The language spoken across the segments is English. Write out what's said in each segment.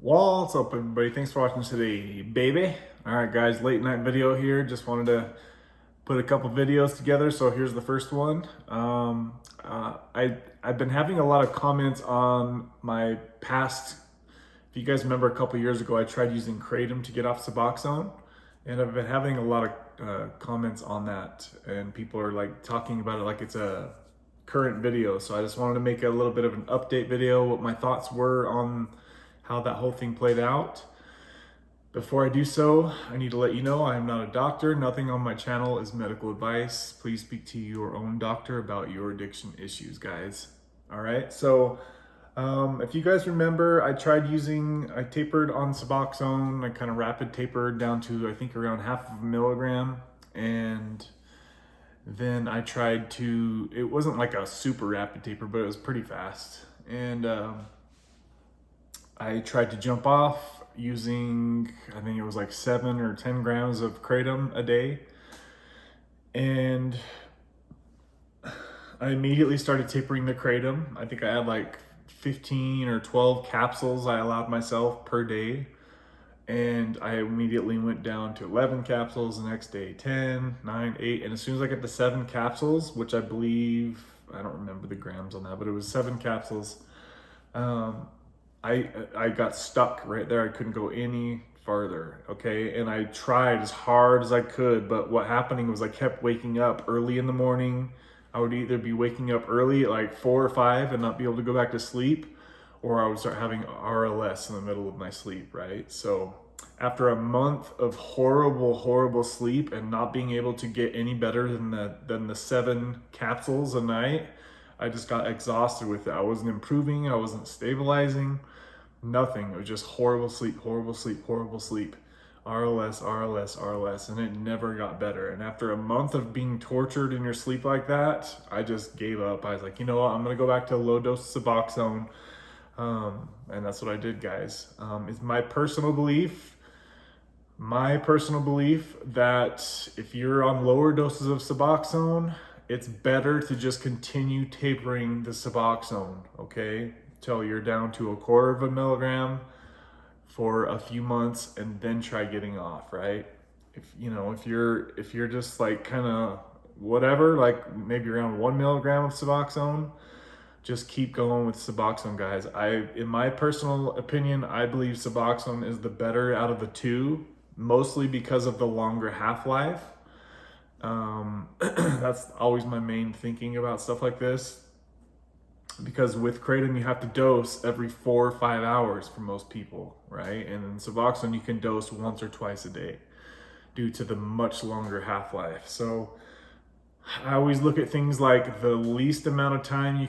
What's up, everybody? Thanks for watching today, baby. All right, guys, late night video here. Just wanted to put a couple videos together. So here's the first one. I've been having a lot of comments on my past. If you guys remember, a couple years ago, I tried using Kratom to get off Suboxone, and I've been having a lot of comments on that, and people are like talking about it like it's a current video. So I just wanted to make a little bit of an update video, what my thoughts were on how that whole thing played out. Before I do so, I need to let you know I am not a doctor. Nothing on my channel is medical advice. Please speak to your own doctor about your addiction issues, guys. All right, so if you guys remember, I tapered on Suboxone. I kind of rapid tapered down to, I think, around half of a milligram. And then I tried to, it wasn't like a super rapid taper, but it was pretty fast. And I tried to jump off using, I think it was like 7 or 10 grams of Kratom a day. And I immediately started tapering the Kratom. I think I had like 15 or 12 capsules I allowed myself per day. And I immediately went down to 11 capsules the next day, 10, 9, 8. And as soon as I get to 7 capsules, which I believe, I don't remember the grams on that, but it was 7 capsules. I got stuck right there. I couldn't go any farther, okay? And I tried as hard as I could, but what happening was I kept waking up early in the morning. I would either be waking up early at like 4 or 5 and not be able to go back to sleep, or I would start having RLS in the middle of my sleep, right? So after a month of horrible sleep and not being able to get any better than the 7 capsules a night, I just got exhausted with it. I wasn't improving, I wasn't stabilizing, nothing. It was just horrible sleep, RLS, and it never got better. And after a month of being tortured in your sleep like that, I just gave up. I was like, you know what, I'm gonna go back to a low dose Suboxone. And that's what I did, guys. It's my personal belief that if you're on lower doses of Suboxone, it's better to just continue tapering the Suboxone, okay? Till you're down to 1/4 milligram for a few months and then try getting off, right? If you're just like kind of whatever, like maybe around 1 milligram of Suboxone, just keep going with Suboxone, guys. In my personal opinion, I believe Suboxone is the better out of the two, mostly because of the longer half-life. That's always my main thinking about stuff like this, because with Kratom you have to dose every 4 or 5 hours for most people, right? And in Suboxone you can dose once or twice a day due to the much longer half-life. So I always look at things like the least amount of time you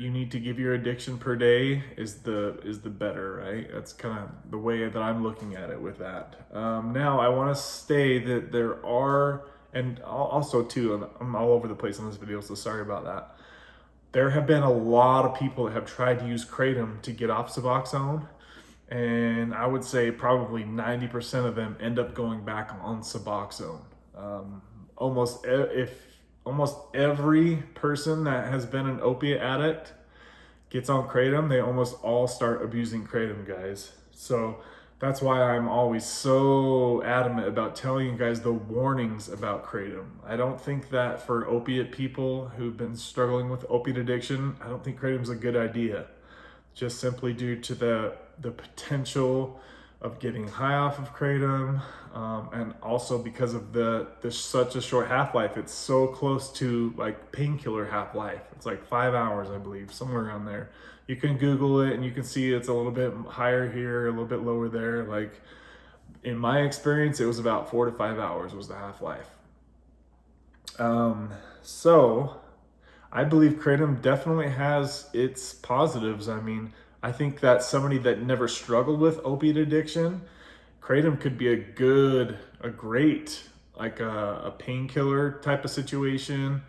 need to give your addiction per day is the better, right? That's kind of the way that I'm looking at it with that. Now I want to say that there are, and also too, I'm all over the place on this video, so sorry about that. There have been a lot of people that have tried to use Kratom to get off Suboxone, and I would say probably 90% of them end up going back on Suboxone. Almost every person that has been an opiate addict gets on Kratom, they almost all start abusing Kratom, guys. So that's why I'm always so adamant about telling you guys the warnings about Kratom. I don't think that for opiate people who've been struggling with opiate addiction, I don't think Kratom's a good idea. Just simply due to the potential of getting high off of Kratom, and also because of there's such a short half-life. It's so close to like painkiller half-life. It's like 5 hours, I believe, somewhere around there. You can Google it and you can see it's a little bit higher here, a little bit lower there. Like in my experience, it was about 4 to 5 hours was the half-life. So I believe Kratom definitely has its positives. I mean, I think that somebody that never struggled with opiate addiction, Kratom could be a great, like a painkiller type of situation.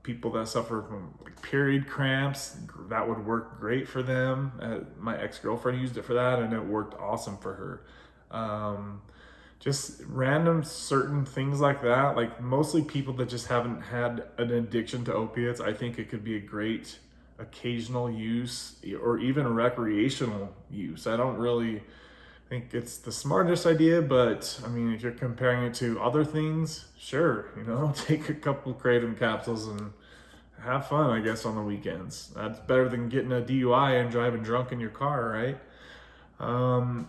People that suffer from like period cramps, that would work great for them. My ex-girlfriend used it for that and it worked awesome for her. Just random certain things like that, like mostly people that just haven't had an addiction to opiates, I think it could be a great occasional use or even recreational use. I don't really think it's the smartest idea, but I mean, if you're comparing it to other things, sure, take a couple Kratom capsules and have fun, I guess, on the weekends. That's better than getting a DUI and driving drunk in your car, right? I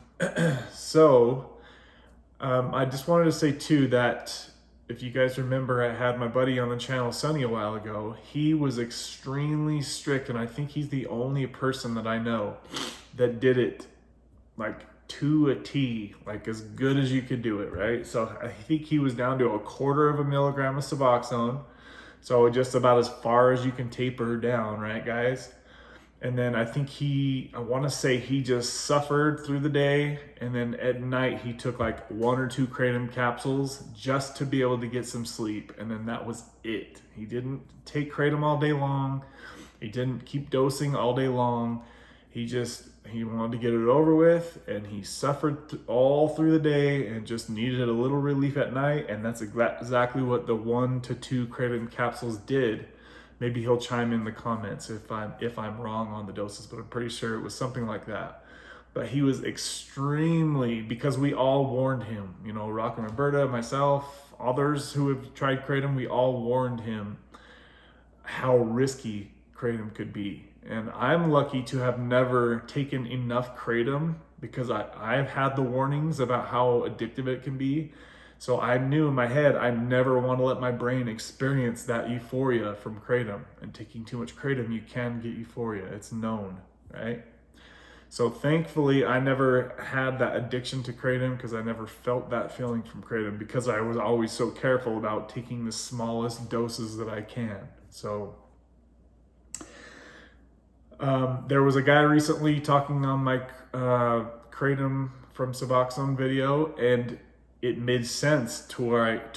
just wanted to say too that if you guys remember, I had my buddy on the channel, Sonny, a while ago. He was extremely strict, and I think he's the only person that I know that did it like to a T, like as good as you could do it, right? So I think he was down to 1/4 milligram of Suboxone. So just about as far as you can taper down, right, guys? And then I think I want to say he just suffered through the day. And then at night, he took like 1 or 2 Kratom capsules just to be able to get some sleep. And then that was it. He didn't take Kratom all day long. He didn't keep dosing all day long. He wanted to get it over with, and he suffered all through the day and just needed a little relief at night. And that's exactly what the 1 to 2 Kratom capsules did. Maybe he'll chime in the comments if I'm wrong on the doses, but I'm pretty sure it was something like that. But he was extremely, because we all warned him, Rock and Roberta, myself, others who have tried Kratom, we all warned him how risky Kratom could be. And I'm lucky to have never taken enough Kratom, because I've had the warnings about how addictive it can be. So I knew in my head, I never want to let my brain experience that euphoria from Kratom. And taking too much Kratom, you can get euphoria. It's known, right? So thankfully, I never had that addiction to Kratom, because I never felt that feeling from Kratom, because I was always so careful about taking the smallest doses that I can. So there was a guy recently talking on my Kratom from Suboxone video, and it made sense to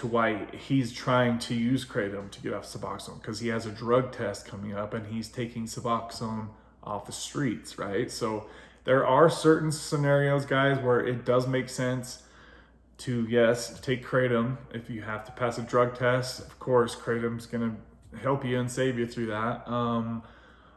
why he's trying to use Kratom to get off Suboxone, because he has a drug test coming up and he's taking Suboxone off the streets, right? So there are certain scenarios, guys, where it does make sense to, yes, take Kratom. If you have to pass a drug test, of course, Kratom's gonna help you and save you through that.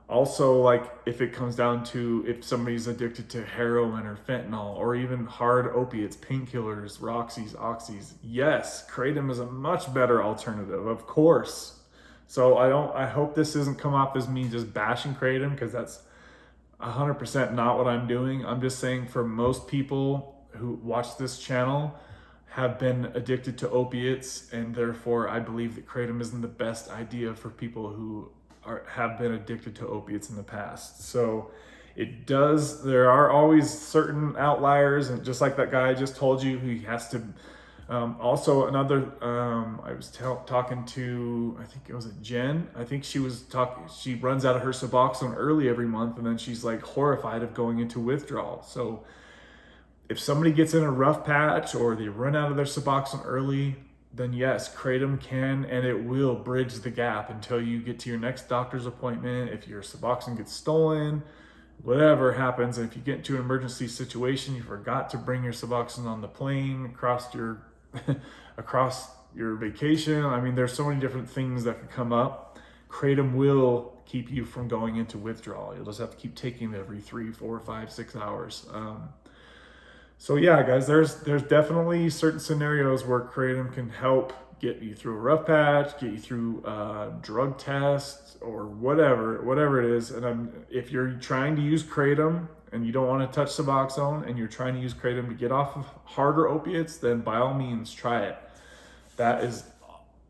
Also, like if it comes down to if somebody's addicted to heroin or fentanyl or even hard opiates, painkillers, Roxys, Oxys, yes, Kratom is a much better alternative, of course. So I hope this doesn't come off as me just bashing Kratom, because that's 100% not what I'm doing. I'm just saying, for most people who watch this channel have been addicted to opiates, and therefore I believe that Kratom isn't the best idea for people who have been addicted to opiates in the past. So there are always certain outliers, and just like that guy I just told you, he has to, also another, I was talking to, I think it was Jen, I think she runs out of her Suboxone early every month, and then she's like horrified of going into withdrawal. So if somebody gets in a rough patch or they run out of their Suboxone early, then yes, Kratom can and it will bridge the gap until you get to your next doctor's appointment. If your Suboxone gets stolen, whatever happens, if you get into an emergency situation, you forgot to bring your Suboxone on the plane across your vacation. I mean, there's so many different things that could come up. Kratom will keep you from going into withdrawal. You'll just have to keep taking it every 3, 4, 5, 6 hours. So yeah, guys, there's definitely certain scenarios where Kratom can help get you through a rough patch, get you through drug tests or whatever it is. And if you're trying to use Kratom and you don't want to touch Suboxone and you're trying to use Kratom to get off of harder opiates, then by all means try it. That is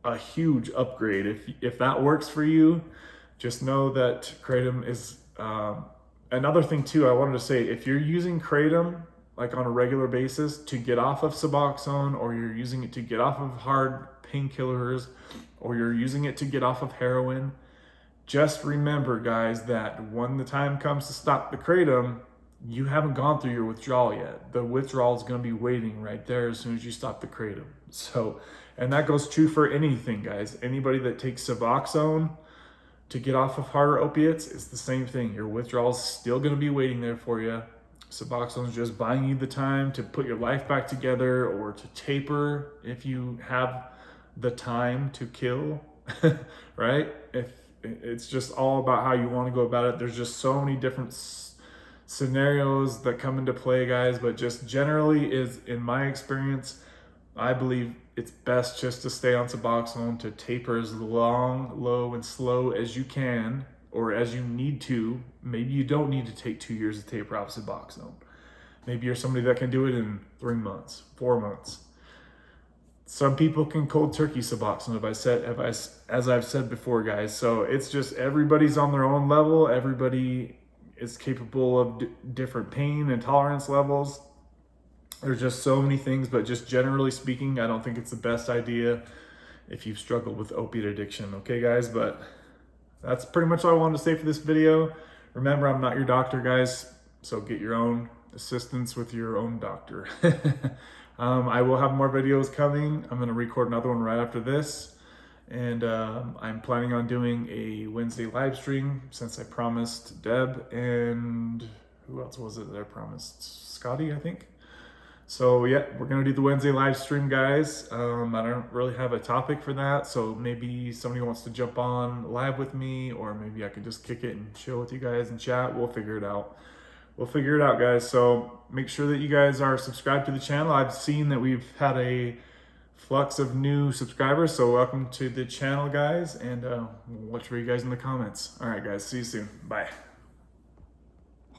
a huge upgrade. If that works for you, just know that Kratom is another thing too. I wanted to say, if you're using Kratom like on a regular basis to get off of Suboxone, or you're using it to get off of hard painkillers, or you're using it to get off of heroin, just remember, guys, that when the time comes to stop the Kratom, you haven't gone through your withdrawal yet. The withdrawal is going to be waiting right there as soon as you stop the Kratom. So, and that goes true for anything, guys. Anybody that takes Suboxone to get off of harder opiates, it's the same thing. Your withdrawal is still going to be waiting there for you. Suboxone is just buying you the time to put your life back together, or to taper if you have the time to kill, right? it's just all about how you want to go about it. There's just so many different scenarios that come into play, guys, but just generally is, in my experience, I believe it's best just to stay on Suboxone, to taper as long, low, and slow as you can, or as you need to. Maybe you don't need to take 2 years to taper off Suboxone. Maybe you're somebody that can do it in 3 months, 4 months. Some people can cold turkey Suboxone, as I've said before, guys. So it's just, everybody's on their own level. Everybody is capable of different pain and tolerance levels. There's just so many things, but just generally speaking, I don't think it's the best idea if you've struggled with opiate addiction. Okay, guys, but that's pretty much all I wanted to say for this video. Remember, I'm not your doctor, guys, so get your own assistance with your own doctor. I will have more videos coming. I'm going to record another one right after this. And I'm planning on doing a Wednesday live stream, since I promised Deb and who else was it that I promised? Scotty, I think. So yeah, we're gonna do the Wednesday live stream, guys. I don't really have a topic for that, so maybe somebody wants to jump on live with me, or maybe I can just kick it and chill with you guys and chat. We'll figure it out. We'll figure it out, guys. So make sure that you guys are subscribed to the channel. I've seen that we've had a flux of new subscribers, so welcome to the channel, guys, and we'll watch for you guys in the comments. All right, guys, see you soon. Bye.